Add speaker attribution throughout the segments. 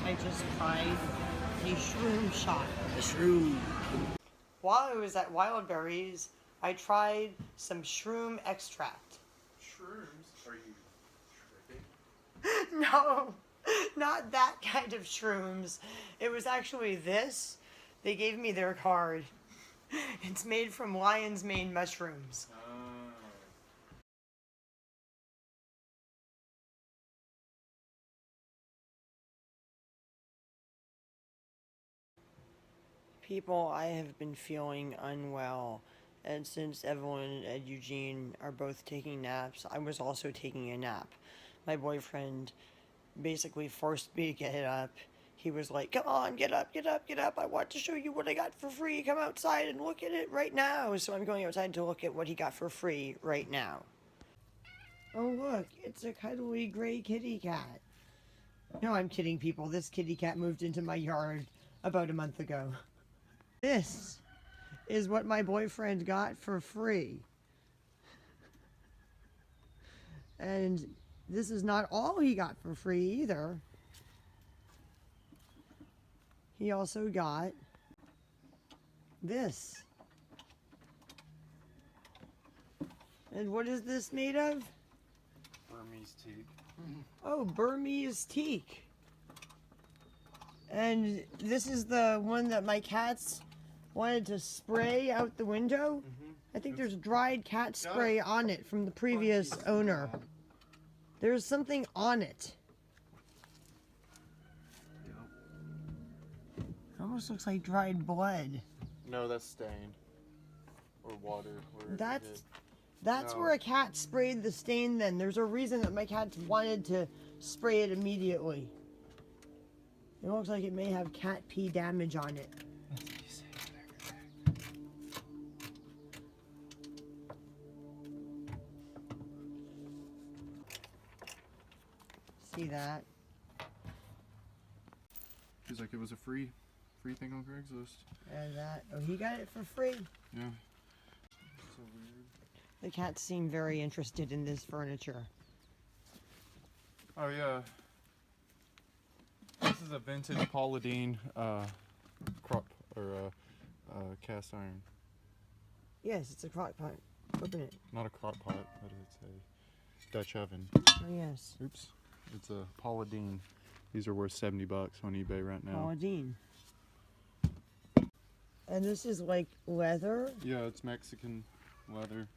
Speaker 1: I just tried the Shroom Shot.
Speaker 2: The shroom.
Speaker 1: While I was at Wild Berries, I tried some shroom extract.
Speaker 2: Shrooms? Are you tripping?
Speaker 1: No, not that kind of shrooms. It was actually this. They gave me their card. It's made from lion's mane mushrooms. People, I have been feeling unwell, and since Evelyn and Eugene are both taking naps, I was also taking a nap. My boyfriend basically forced me to get up. He was like, "Come on, get up, get up, get up. I want to show you what I got for free. Come outside and look at it right now." So I'm going outside to look at what he got for free right now. Oh, look, it's a cuddly gray kitty cat. No, I'm kidding, people. This kitty cat moved into my yard about a month ago. This is what my boyfriend got for free. And this is not all he got for free either. He also got this. And what is this made of?
Speaker 2: Burmese teak.
Speaker 1: Oh, Burmese teak. And this is the one that my cats wanted to spray out the window. I think there's dried cat spray on it from the previous owner. There's something on it. It almost looks like dried blood.
Speaker 2: No, that's stain. Or water.
Speaker 1: That's where a cat sprayed the stain then. There's a reason that my cats wanted to spray it immediately. It looks like it may have cat pee damage on it.
Speaker 2: That's what you say.
Speaker 1: See that?
Speaker 2: She's like, it was a free thing on Craigslist.
Speaker 1: And that. Oh, he got it for free.
Speaker 2: Yeah. So weird.
Speaker 1: The cats seem very interested in this furniture.
Speaker 2: Oh yeah. This is a vintage Paula Deen cast iron.
Speaker 1: Yes, it's a crock pot. Open it.
Speaker 2: Not a crock pot, but it's a Dutch oven.
Speaker 1: Oh yes.
Speaker 2: Oops. It's a Paula Deen. These are worth $70 on eBay right now.
Speaker 1: Paula Deen. And this is like leather?
Speaker 2: Yeah, it's Mexican leather.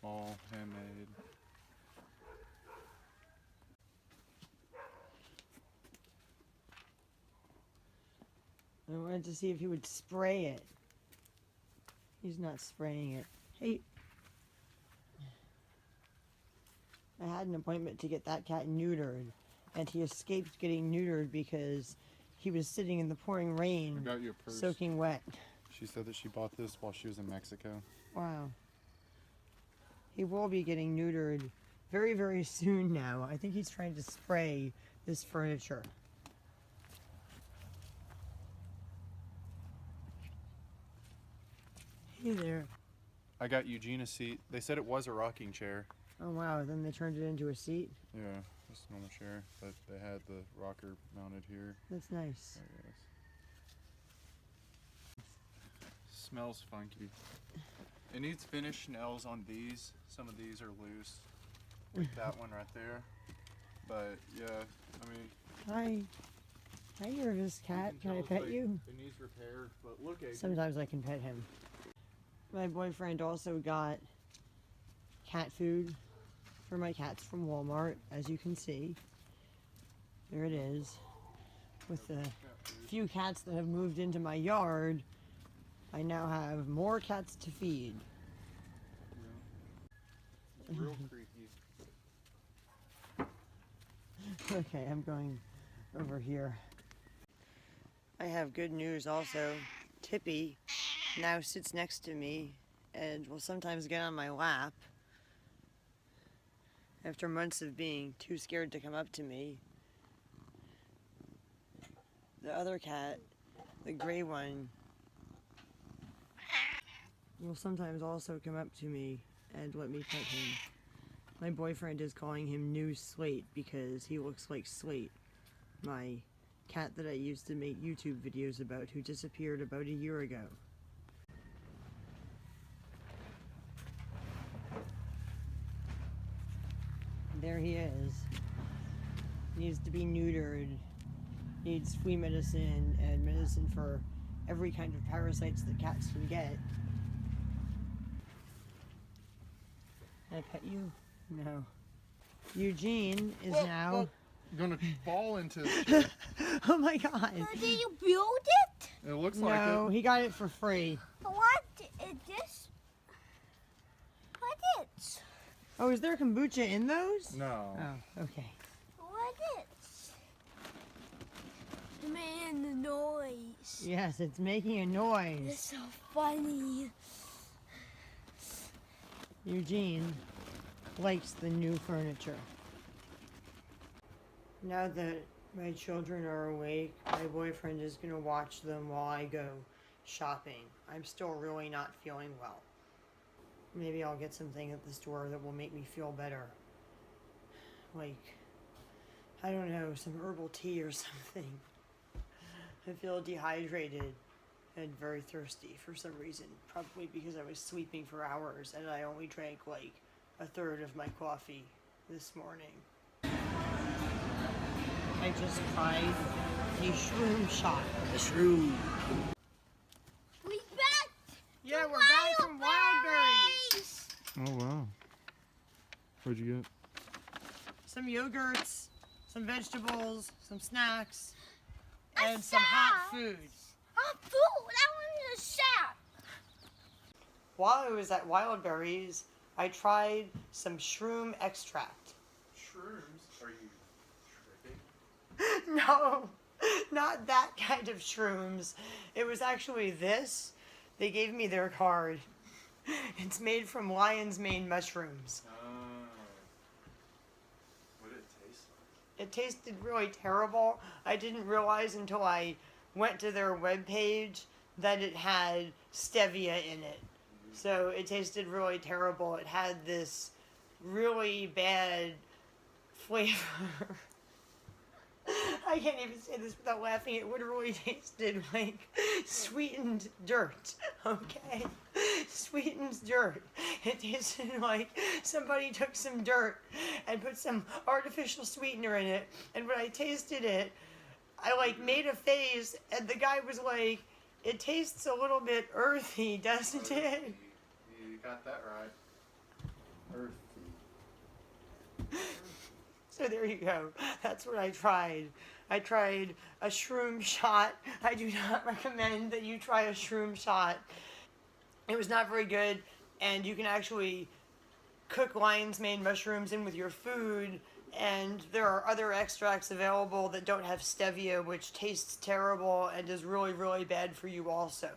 Speaker 2: All handmade.
Speaker 1: I wanted to see if he would spray it. He's not spraying it. Hey. I had an appointment to get that cat neutered, and he escaped getting neutered because he was sitting in the pouring rain,
Speaker 2: I got your purse.
Speaker 1: soaking wet.
Speaker 2: She said that she bought this while she was in Mexico.
Speaker 1: Wow. He will be getting neutered very, very soon now. I think he's trying to spray this furniture. Hey there.
Speaker 2: I got Eugene a seat. They said it was a rocking chair.
Speaker 1: Oh wow, then they turned it into a seat?
Speaker 2: Yeah, just a normal chair, but they had the rocker mounted here.
Speaker 1: That's nice.
Speaker 2: I guess. Smells funky. It needs finish nails on these. Some of these are loose. Like that one right there. But yeah, I mean.
Speaker 1: Hi. Hi, nervous cat. Can I pet you?
Speaker 2: It needs repair, but look at
Speaker 1: Sometimes I can pet him. My boyfriend also got cat food for my cats from Walmart, as you can see. There it is. With the few cats that have moved into my yard, I now have more cats to feed.
Speaker 2: Yeah. It's real creepy.
Speaker 1: Okay, I'm going over here. I have good news also. Tippy now sits next to me and will sometimes get on my lap. After months of being too scared to come up to me. The other cat, the gray one, will sometimes also come up to me and let me pet him. My boyfriend is calling him New Slate because he looks like Slate, my cat that I used to make YouTube videos about who disappeared about a year ago. There he is. Needs to be neutered. Needs flea medicine and medicine for every kind of parasites that cats can get. Can I pet you? No. Eugene is now
Speaker 2: gonna fall into shit.
Speaker 1: Oh my god.
Speaker 3: Did you build it?
Speaker 2: It looks like
Speaker 1: No,
Speaker 2: it.
Speaker 1: he got it for free.
Speaker 3: What is this? What is?
Speaker 1: Oh, is there kombucha in those?
Speaker 2: No.
Speaker 1: Oh, okay.
Speaker 3: What is? Man, the noise.
Speaker 1: Yes, it's making a noise.
Speaker 3: It's so funny.
Speaker 1: Eugene likes the new furniture. Now that my children are awake, my boyfriend is going to watch them while I go shopping. I'm still really not feeling well. Maybe I'll get something at the store that will make me feel better. Like, I don't know, some herbal tea or something. I feel dehydrated and very thirsty for some reason. Probably because I was sleeping for hours and I only drank like a third of my coffee this morning. I just tried a Shroom Shot.
Speaker 2: A shroom.
Speaker 3: We back.
Speaker 1: Yeah, we're back from Wildberries.
Speaker 2: Oh wow. What'd you get?
Speaker 1: Some yogurts, some vegetables, some snacks, and some hot food.
Speaker 3: Hot food. That one is a shop.
Speaker 1: While I was at Wildberries, I tried some shroom extract.
Speaker 2: Shrooms? Are you tripping?
Speaker 1: No, not that kind of shrooms. It was actually this. They gave me their card. It's made from lion's mane mushrooms.
Speaker 2: What did it taste like?
Speaker 1: It tasted really terrible. I didn't realize until I went to their webpage that it had stevia in it. So it tasted really terrible. It had this really bad flavor. I can't even say this without laughing. It literally tasted like sweetened dirt, okay? Sweetened dirt. It tasted like somebody took some dirt and put some artificial sweetener in it. And when I tasted it, I like made a face and the guy was like, "It tastes a little bit earthy, doesn't it?"
Speaker 2: You got that right. Earthy.
Speaker 1: So there you go. That's what I tried. I tried a Shroom Shot. I do not recommend that you try a Shroom Shot. It was not very good, and you can actually cook lion's mane mushrooms in with your food, and there are other extracts available that don't have stevia, which tastes terrible and is really, really bad for you also.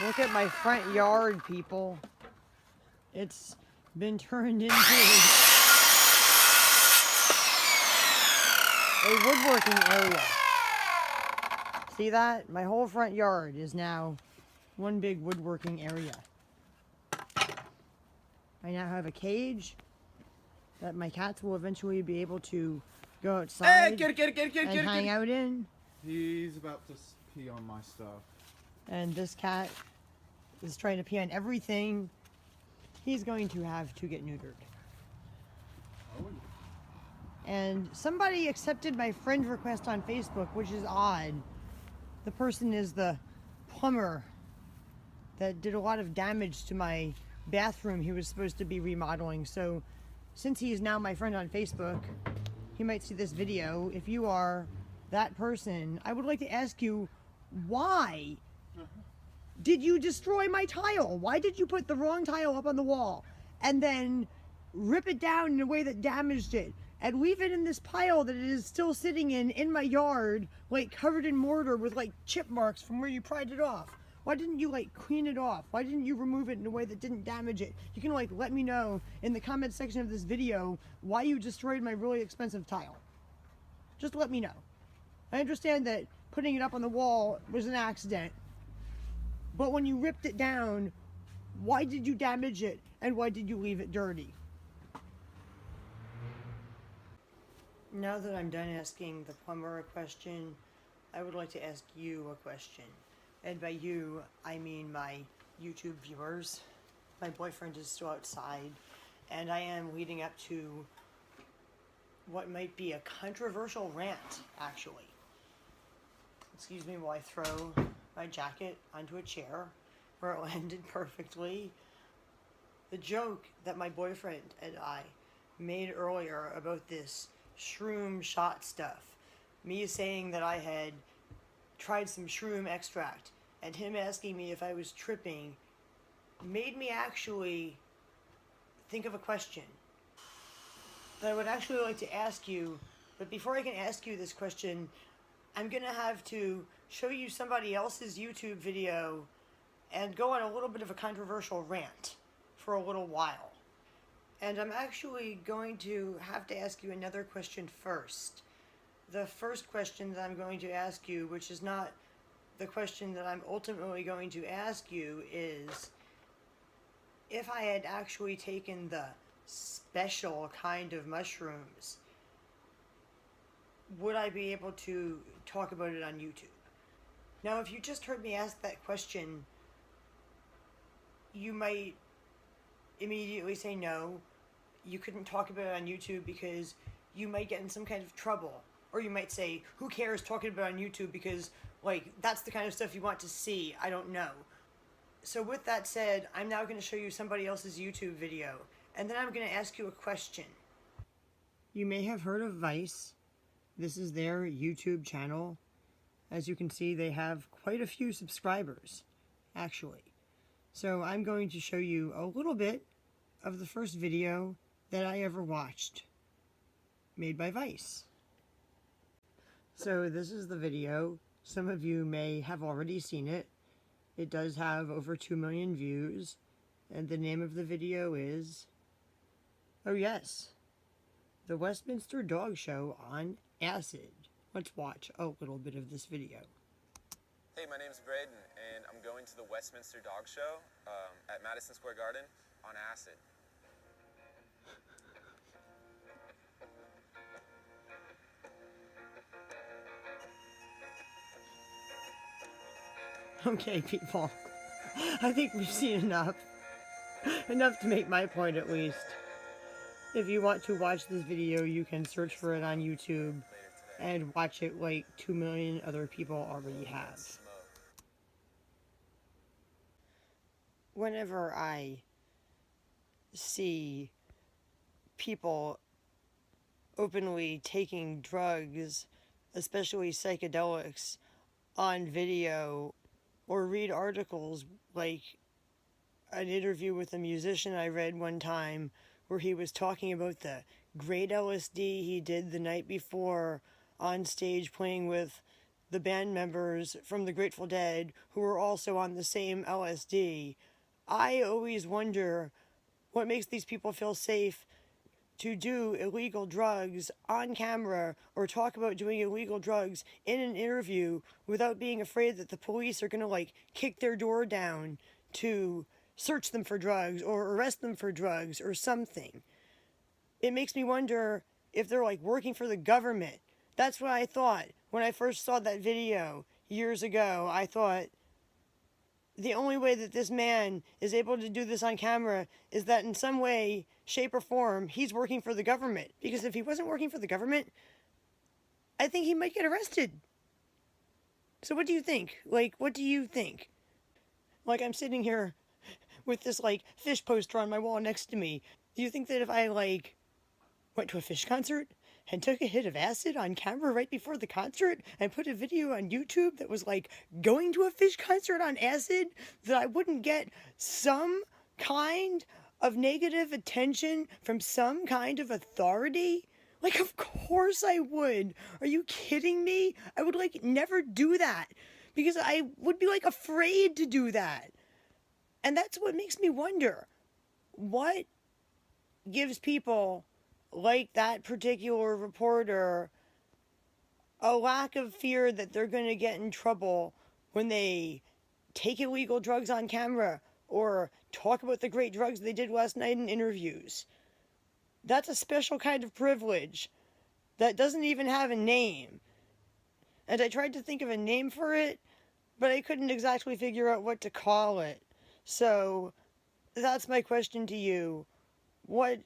Speaker 1: Look at my front yard, people. It's been turned into a woodworking area. See that? My whole front yard is now one big woodworking area. I now have a cage that my cats will eventually be able to go outside and hang out in.
Speaker 2: He's about to pee on my stuff.
Speaker 1: And this cat is trying to pee on everything. He's going to have to get neutered.
Speaker 2: Oh.
Speaker 1: And somebody accepted my friend request on Facebook, which is odd. The person is the plumber that did a lot of damage to my bathroom he was supposed to be remodeling. So since he is now my friend on Facebook, he might see this video. If you are that person, I would like to ask you, why did you destroy my tile? Why did you put the wrong tile up on the wall and then rip it down in a way that damaged it and leave it in this pile that it is still sitting in my yard, like covered in mortar with like chip marks from where you pried it off? Why didn't you like clean it off? Why didn't you remove it in a way that didn't damage it? You can like let me know in the comment section of this video why you destroyed my really expensive tile. Just let me know. I understand that putting it up on the wall was an accident, but when you ripped it down, Why did you damage it? And why did you leave it dirty? Now that I'm done asking the plumber a question, I would like to ask you a question. And by you, I mean my YouTube viewers. My boyfriend is still outside, and I am leading up to what might be a controversial rant, actually. Excuse me while I throw my jacket onto a chair where it landed perfectly. The joke that my boyfriend and I made earlier about this Shroom Shot stuff, me saying that I had tried some shroom extract and him asking me if I was tripping, made me actually think of a question that I would actually like to ask you. But before I can ask you this question, I'm going to have to show you somebody else's YouTube video and go on a little bit of a controversial rant for a little while. And I'm actually going to have to ask you another question first. The first question that I'm going to ask you, which is not the question that I'm ultimately going to ask you, is if I had actually taken the special kind of mushrooms, would I be able to talk about it on YouTube? Now, if you just heard me ask that question, you might immediately say no, you couldn't talk about it on YouTube because you might get in some kind of trouble. Or you might say, who cares talking about it on YouTube because, like, that's the kind of stuff you want to see. I don't know. So with that said, I'm now going to show you somebody else's YouTube video. And then I'm going to ask you a question. You may have heard of Vice. This is their YouTube channel. As you can see, they have quite a few subscribers, actually. So I'm going to show you a little bit of the first video that I ever watched, made by Vice. So this is the video. Some of you may have already seen it. It does have over 2 million views, and the name of the video is, oh yes, The Westminster Dog Show on Acid. Let's watch a little bit of this video.
Speaker 4: Hey, my name's Braden, and I'm going to the Westminster Dog Show at Madison Square Garden on acid.
Speaker 1: Okay, people. I think we've seen enough. Enough to make my point, at least. If you want to watch this video, you can search for it on YouTube and watch it like 2 million other people already have. Whenever I see people openly taking drugs, especially psychedelics, on video, or read articles like an interview with a musician I read one time where he was talking about the great LSD he did the night before on stage playing with the band members from the Grateful Dead who were also on the same LSD. I always wonder what makes these people feel safe to do illegal drugs on camera or talk about doing illegal drugs in an interview without being afraid that the police are going to like kick their door down to search them for drugs or arrest them for drugs or something. It makes me wonder if they're like working for the government. That's what I thought when I first saw that video years ago. I thought the only way that this man is able to do this on camera is that in some way, shape, or form, he's working for the government. Because if he wasn't working for the government, I think he might get arrested. So what do you think? Like, what do you think? Like, I'm sitting here with this, like, fish poster on my wall next to me. Do you think that if I, like, went to a fish concert and took a hit of acid on camera right before the concert and put a video on YouTube that was like going to a fish concert on acid, that I wouldn't get some kind of negative attention from some kind of authority? Like, of course I would. Are you kidding me? I would like never do that because I would be like afraid to do that. And that's what makes me wonder, what gives people like that particular reporter a lack of fear that they're going to get in trouble when they take illegal drugs on camera or talk about the great drugs they did last night in interviews. That's a special kind of privilege that doesn't even have a name. And I tried to think of a name for it, but I couldn't exactly figure out what to call it. So, that's my question to you. What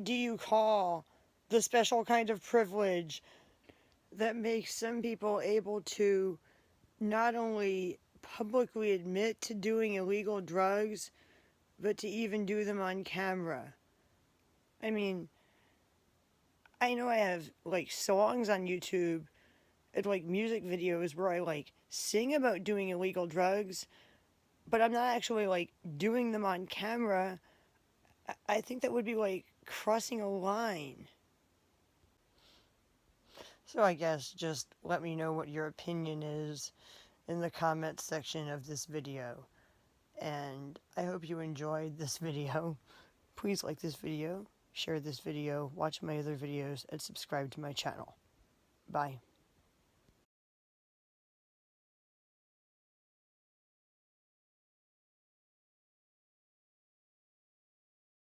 Speaker 1: do you call the special kind of privilege that makes some people able to not only publicly admit to doing illegal drugs, but to even do them on camera? I mean, I know I have, like, songs on YouTube and, like, music videos where I, like, sing about doing illegal drugs, but I'm not actually, like, doing them on camera. I think that would be, like, crossing a line. So I guess just let me know what your opinion is in the comments section of this video. And I hope you enjoyed this video. Please like this video, share this video, watch my other videos, and subscribe to my channel. Bye.